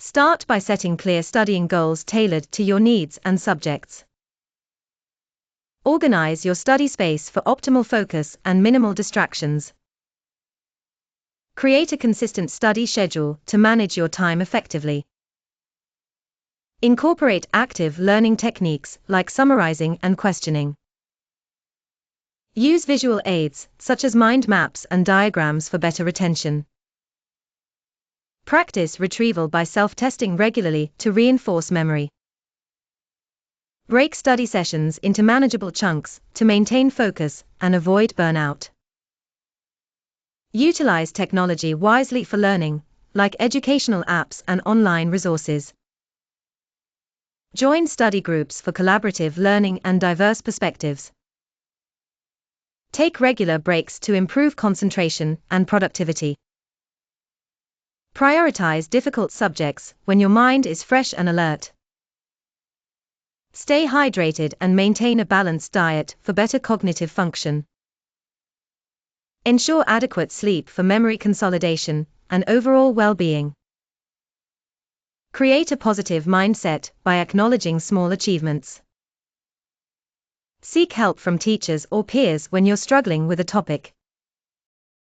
Start by setting clear studying goals tailored to your needs and subjects. Organize your study space for optimal focus and minimal distractions. Create a consistent study schedule to manage your time effectively. Incorporate active learning techniques like summarizing and questioning. Use visual aids, such as mind maps and diagrams for better retention. Practice retrieval by self-testing regularly to reinforce memory. Break study sessions into manageable chunks to maintain focus and avoid burnout. Utilize technology wisely for learning, like educational apps and online resources. Join study groups for collaborative learning and diverse perspectives. Take regular breaks to improve concentration and productivity. Prioritize difficult subjects when your mind is fresh and alert. Stay hydrated and maintain a balanced diet for better cognitive function. Ensure adequate sleep for memory consolidation and overall well-being. Create a positive mindset by acknowledging small achievements. Seek help from teachers or peers when you're struggling with a topic.